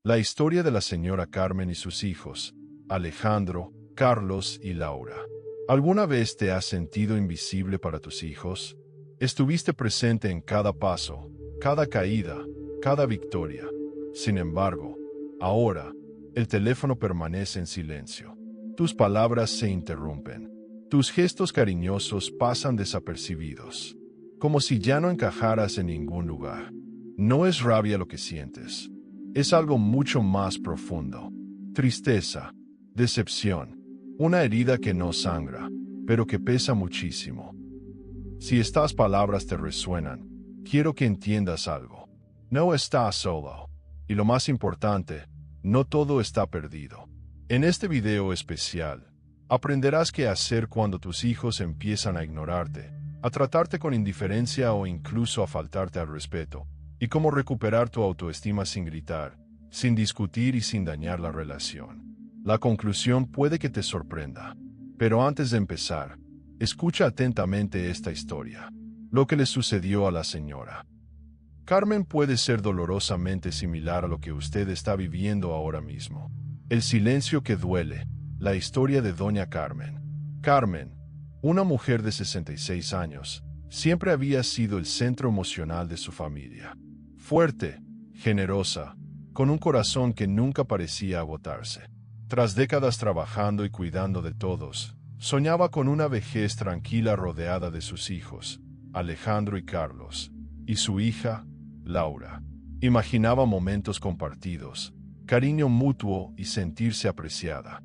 La historia de la señora Carmen y sus hijos, Alejandro, Carlos y Laura. ¿Alguna vez te has sentido invisible para tus hijos? Estuviste presente en cada paso, cada caída, cada victoria. Sin embargo, ahora, el teléfono permanece en silencio. Tus palabras se interrumpen. Tus gestos cariñosos pasan desapercibidos, como si ya no encajaras en ningún lugar. No es rabia lo que sientes. Es algo mucho más profundo. Tristeza, decepción, una herida que no sangra, pero que pesa muchísimo. Si estas palabras te resuenan, quiero que entiendas algo. No estás solo. Y lo más importante, no todo está perdido. En este video especial, aprenderás qué hacer cuando tus hijos empiezan a ignorarte, a tratarte con indiferencia o incluso a faltarte al respeto, y cómo recuperar tu autoestima sin gritar, sin discutir y sin dañar la relación. La conclusión puede que te sorprenda. Pero antes de empezar, escucha atentamente esta historia. Lo que le sucedió a la señora Carmen puede ser dolorosamente similar a lo que usted está viviendo ahora mismo. El silencio que duele, la historia de Doña Carmen. Carmen, una mujer de 66 años, siempre había sido el centro emocional de su familia. Fuerte, generosa, con un corazón que nunca parecía agotarse. Tras décadas trabajando y cuidando de todos, soñaba con una vejez tranquila rodeada de sus hijos, Alejandro y Carlos, y su hija, Laura. Imaginaba momentos compartidos, cariño mutuo y sentirse apreciada.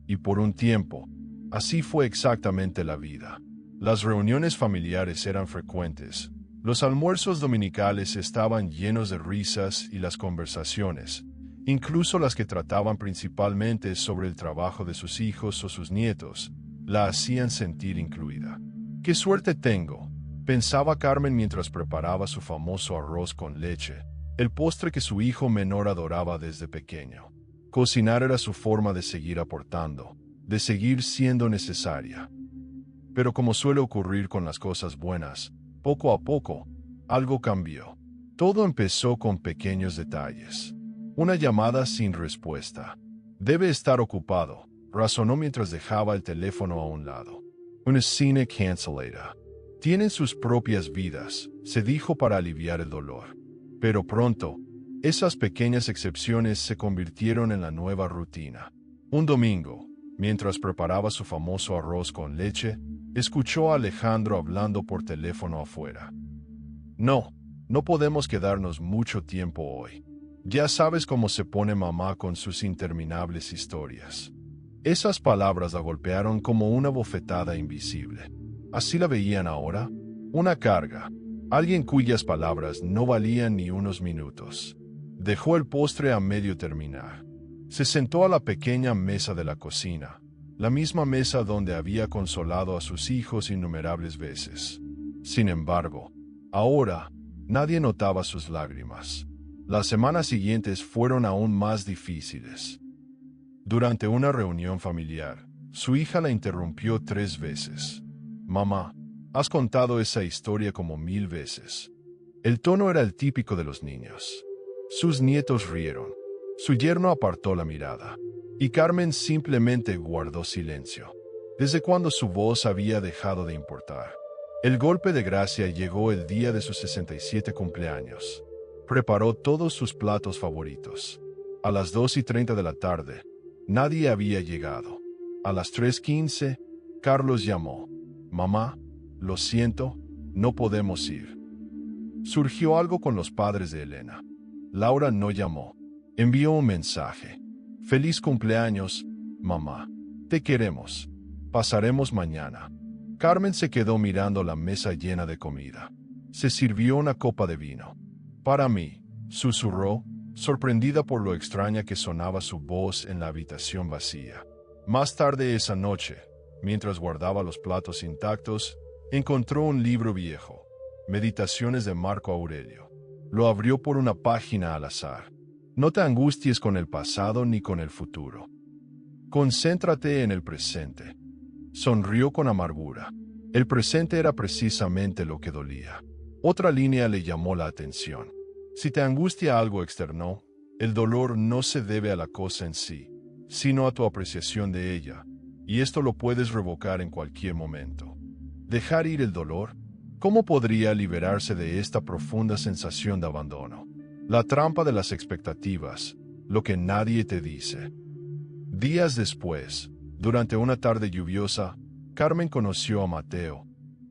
Y por un tiempo, así fue exactamente la vida. Las reuniones familiares eran frecuentes, los almuerzos dominicales estaban llenos de risas y las conversaciones, incluso las que trataban principalmente sobre el trabajo de sus hijos o sus nietos, la hacían sentir incluida. ¡Qué suerte tengo!, pensaba Carmen mientras preparaba su famoso arroz con leche, el postre que su hijo menor adoraba desde pequeño. Cocinar era su forma de seguir aportando, de seguir siendo necesaria. Pero como suele ocurrir con las cosas buenas, poco a poco, algo cambió. Todo empezó con pequeños detalles. Una llamada sin respuesta. Debe estar ocupado, razonó mientras dejaba el teléfono a un lado. Una cine cancelada. Tienen sus propias vidas, se dijo para aliviar el dolor. Pero pronto, esas pequeñas excepciones se convirtieron en la nueva rutina. Un domingo, mientras preparaba su famoso arroz con leche, escuchó a Alejandro hablando por teléfono afuera. No podemos quedarnos mucho tiempo hoy. Ya sabes cómo se pone mamá con sus interminables historias. Esas palabras la golpearon como una bofetada invisible. ¿Así la veían ahora? Una carga. Alguien cuyas palabras no valían ni unos minutos. Dejó el postre a medio terminar. Se sentó a la pequeña mesa de la cocina, la misma mesa donde había consolado a sus hijos innumerables veces. Sin embargo, ahora, nadie notaba sus lágrimas. Las semanas siguientes fueron aún más difíciles. Durante una reunión familiar, su hija la interrumpió 3 veces. «Mamá, has contado esa historia como 1000 veces». El tono era el típico de los niños. Sus nietos rieron. Su yerno apartó la mirada. Y Carmen simplemente guardó silencio. ¿Desde cuándo su voz había dejado de importar? El golpe de gracia llegó el día de sus 67 cumpleaños. Preparó todos sus platos favoritos. A las 2:30 de la tarde, nadie había llegado. A las 3:15, Carlos llamó. «Mamá, lo siento, no podemos ir». Surgió algo con los padres de Elena. Laura no llamó. Envió un mensaje. «Feliz cumpleaños, mamá. Te queremos. Pasaremos mañana». Carmen se quedó mirando la mesa llena de comida. Se sirvió una copa de vino. «Para mí», susurró, sorprendida por lo extraña que sonaba su voz en la habitación vacía. Más tarde esa noche, mientras guardaba los platos intactos, encontró un libro viejo, Meditaciones de Marco Aurelio. Lo abrió por una página al azar. No te angusties con el pasado ni con el futuro. Concéntrate en el presente. Sonrió con amargura. El presente era precisamente lo que dolía. Otra línea le llamó la atención. Si te angustia algo externo, El dolor no se debe a la cosa en sí, sino a tu apreciación de ella, y esto lo puedes revocar en cualquier momento. Dejar ir el dolor. ¿Cómo podría liberarse de esta profunda sensación de abandono? La trampa de las expectativas, lo que nadie te dice. Días después, durante una tarde lluviosa, Carmen conoció a Mateo,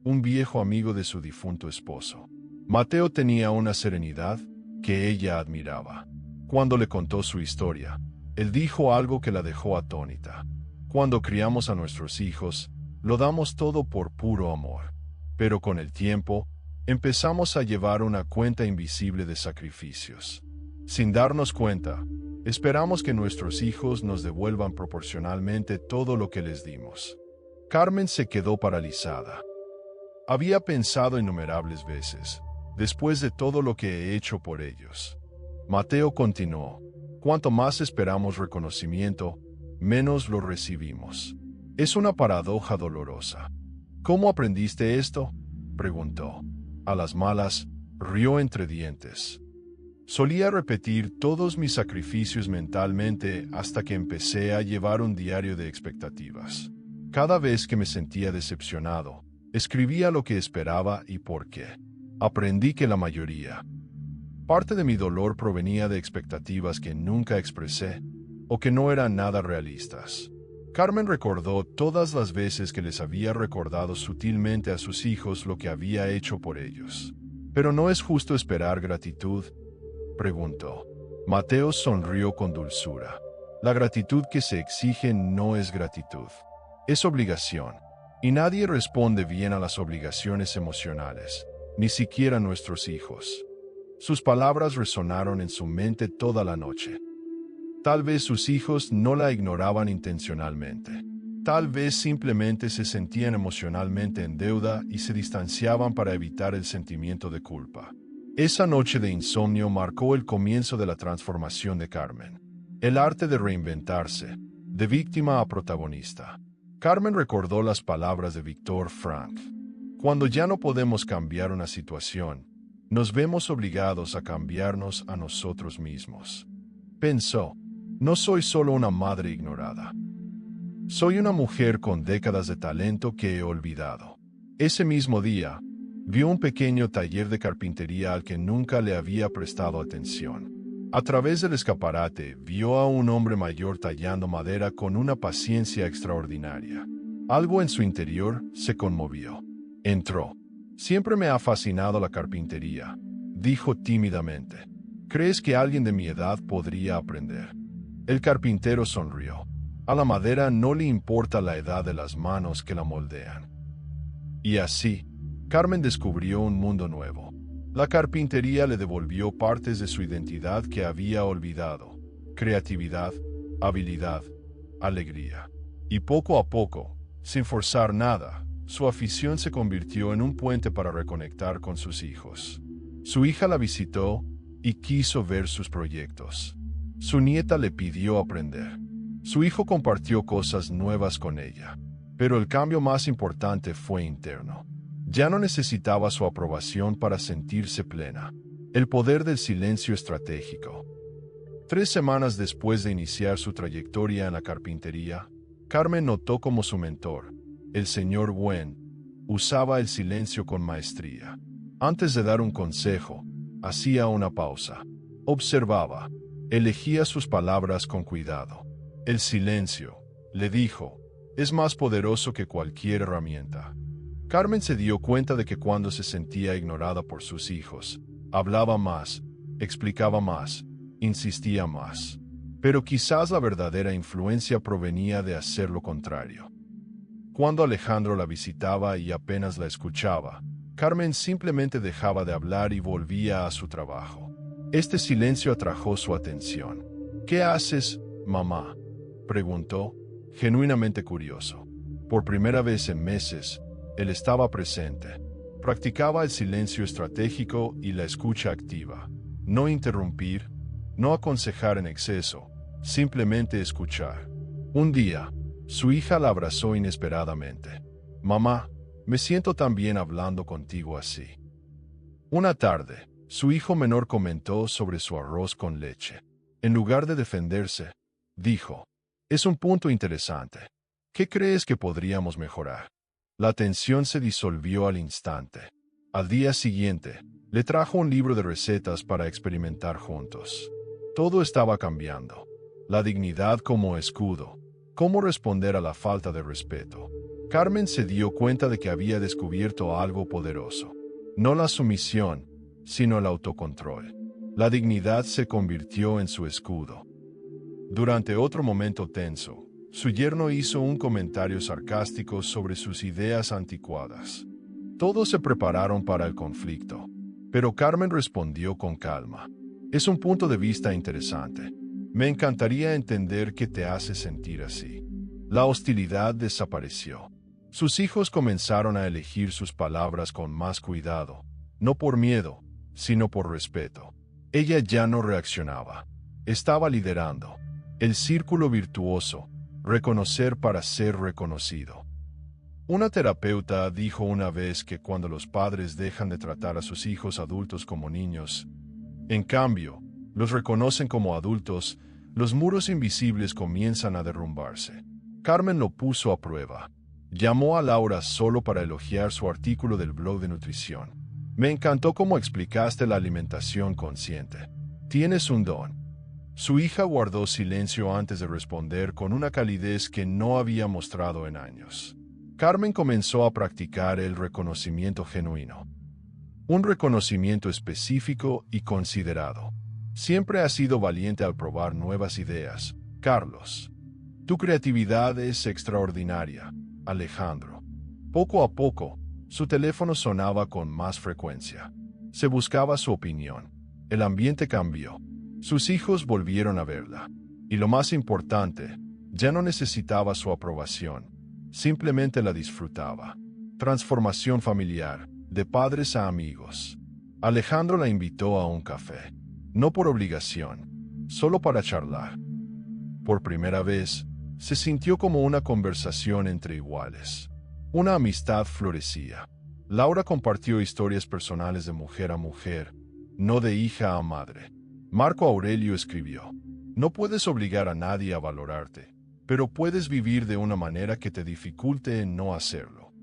un viejo amigo de su difunto esposo. Mateo tenía una serenidad que ella admiraba. Cuando le contó su historia, él dijo algo que la dejó atónita. Cuando criamos a nuestros hijos, lo damos todo por puro amor. Pero con el tiempo, empezamos a llevar una cuenta invisible de sacrificios. Sin darnos cuenta, esperamos que nuestros hijos nos devuelvan proporcionalmente todo lo que les dimos. Carmen se quedó paralizada. Había pensado innumerables veces, después de todo lo que he hecho por ellos. Mateo continuó, cuanto más esperamos reconocimiento, menos lo recibimos. Es una paradoja dolorosa. ¿Cómo aprendiste esto?, preguntó. A las malas, rió entre dientes. Solía repetir todos mis sacrificios mentalmente hasta que empecé a llevar un diario de expectativas. Cada vez que me sentía decepcionado, escribía lo que esperaba y por qué. Aprendí que la mayoría. Parte de mi dolor provenía de expectativas que nunca expresé o que no eran nada realistas. Carmen recordó todas las veces que les había recordado sutilmente a sus hijos lo que había hecho por ellos. ¿Pero no es justo esperar gratitud?, preguntó. Mateo sonrió con dulzura. La gratitud que se exige no es gratitud, es obligación. Y nadie responde bien a las obligaciones emocionales, ni siquiera nuestros hijos. Sus palabras resonaron en su mente toda la noche. Tal vez sus hijos no la ignoraban intencionalmente. Tal vez simplemente se sentían emocionalmente en deuda y se distanciaban para evitar el sentimiento de culpa. Esa noche de insomnio marcó el comienzo de la transformación de Carmen. El arte de reinventarse, de víctima a protagonista. Carmen recordó las palabras de Viktor Frankl. Cuando ya no podemos cambiar una situación, nos vemos obligados a cambiarnos a nosotros mismos. Pensó, no soy solo una madre ignorada. Soy una mujer con décadas de talento que he olvidado. Ese mismo día, vio un pequeño taller de carpintería al que nunca le había prestado atención. A través del escaparate, vio a un hombre mayor tallando madera con una paciencia extraordinaria. Algo en su interior se conmovió. Entró. Siempre me ha fascinado la carpintería, dijo tímidamente. ¿Crees que alguien de mi edad podría aprender? El carpintero sonrió. A la madera no le importa la edad de las manos que la moldean. Y así, Carmen descubrió un mundo nuevo. La carpintería le devolvió partes de su identidad que había olvidado: creatividad, habilidad, alegría. Y poco a poco, sin forzar nada, su afición se convirtió en un puente para reconectar con sus hijos. Su hija la visitó y quiso ver sus proyectos. Su nieta le pidió aprender. Su hijo compartió cosas nuevas con ella. Pero el cambio más importante fue interno. Ya no necesitaba su aprobación para sentirse plena. El poder del silencio estratégico. 3 semanas después de iniciar su trayectoria en la carpintería, Carmen notó cómo su mentor, el señor Wen, usaba el silencio con maestría. Antes de dar un consejo, hacía una pausa. Observaba. Elegía sus palabras con cuidado. El silencio, le dijo, es más poderoso que cualquier herramienta. Carmen se dio cuenta de que cuando se sentía ignorada por sus hijos, hablaba más, explicaba más, insistía más. Pero quizás la verdadera influencia provenía de hacer lo contrario. Cuando Alejandro la visitaba y apenas la escuchaba, Carmen simplemente dejaba de hablar y volvía a su trabajo. Este silencio atrajo su atención. ¿Qué haces, mamá?, preguntó, genuinamente curioso. Por primera vez en meses, él estaba presente. Practicaba el silencio estratégico y la escucha activa. No interrumpir, no aconsejar en exceso, simplemente escuchar. Un día, su hija la abrazó inesperadamente. Mamá, me siento tan bien hablando contigo así. Una tarde, su hijo menor comentó sobre su arroz con leche. En lugar de defenderse, dijo, «Es un punto interesante. ¿Qué crees que podríamos mejorar?» La tensión se disolvió al instante. Al día siguiente, le trajo un libro de recetas para experimentar juntos. Todo estaba cambiando. La dignidad como escudo. Cómo responder a la falta de respeto. Carmen se dio cuenta de que había descubierto algo poderoso. No la sumisión, sino el autocontrol. La dignidad se convirtió en su escudo. Durante otro momento tenso, su yerno hizo un comentario sarcástico sobre sus ideas anticuadas. Todos se prepararon para el conflicto, pero Carmen respondió con calma. Es un punto de vista interesante. Me encantaría entender qué te hace sentir así. La hostilidad desapareció. Sus hijos comenzaron a elegir sus palabras con más cuidado, no por miedo, sino por respeto. Ella ya no reaccionaba. Estaba liderando. El círculo virtuoso, reconocer para ser reconocido. Una terapeuta dijo una vez que cuando los padres dejan de tratar a sus hijos adultos como niños, en cambio, los reconocen como adultos, los muros invisibles comienzan a derrumbarse. Carmen lo puso a prueba. Llamó a Laura solo para elogiar su artículo del blog de nutrición. Me encantó cómo explicaste la alimentación consciente. Tienes un don. Su hija guardó silencio antes de responder con una calidez que no había mostrado en años. Carmen comenzó a practicar el reconocimiento genuino. Un reconocimiento específico y considerado. Siempre has sido valiente al probar nuevas ideas, Carlos. Tu creatividad es extraordinaria, Alejandro. Poco a poco, su teléfono sonaba con más frecuencia. Se buscaba su opinión. El ambiente cambió. Sus hijos volvieron a verla. Y lo más importante, ya no necesitaba su aprobación. Simplemente la disfrutaba. Transformación familiar, de padres a amigos. Alejandro la invitó a un café. No por obligación, solo para charlar. Por primera vez, se sintió como una conversación entre iguales. Una amistad florecía. Laura compartió historias personales de mujer a mujer, no de hija a madre. Marco Aurelio escribió, no puedes obligar a nadie a valorarte, pero puedes vivir de una manera que te dificulte en no hacerlo.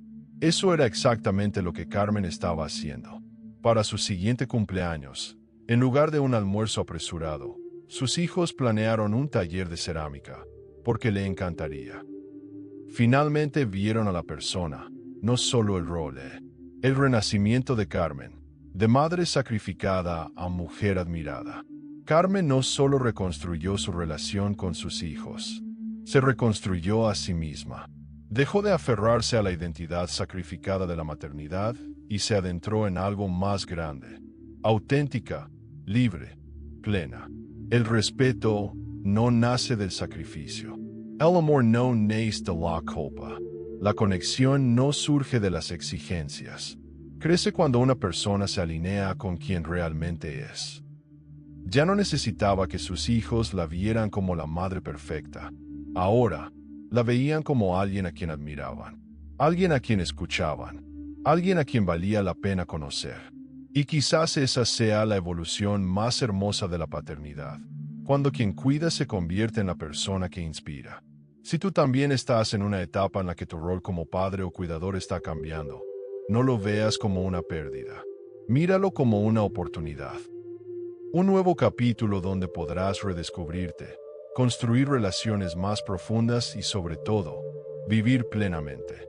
Eso era exactamente lo que Carmen estaba haciendo. Para su siguiente cumpleaños, en lugar de un almuerzo apresurado, sus hijos planearon un taller de cerámica, porque le encantaría. Finalmente vieron a la persona, no solo el rol. El renacimiento de Carmen, de madre sacrificada a mujer admirada. Carmen no solo reconstruyó su relación con sus hijos, se reconstruyó a sí misma. Dejó de aferrarse a la identidad sacrificada de la maternidad y se adentró en algo más grande, auténtica, libre, plena. El respeto no nace del sacrificio. El amor no nace de la culpa. La conexión no surge de las exigencias. Crece cuando una persona se alinea con quien realmente es. Ya no necesitaba que sus hijos la vieran como la madre perfecta. Ahora, la veían como alguien a quien admiraban, alguien a quien escuchaban, alguien a quien valía la pena conocer. Y quizás esa sea la evolución más hermosa de la paternidad, cuando quien cuida se convierte en la persona que inspira. Si tú también estás en una etapa en la que tu rol como padre o cuidador está cambiando, no lo veas como una pérdida. Míralo como una oportunidad. Un nuevo capítulo donde podrás redescubrirte, construir relaciones más profundas y sobre todo, vivir plenamente.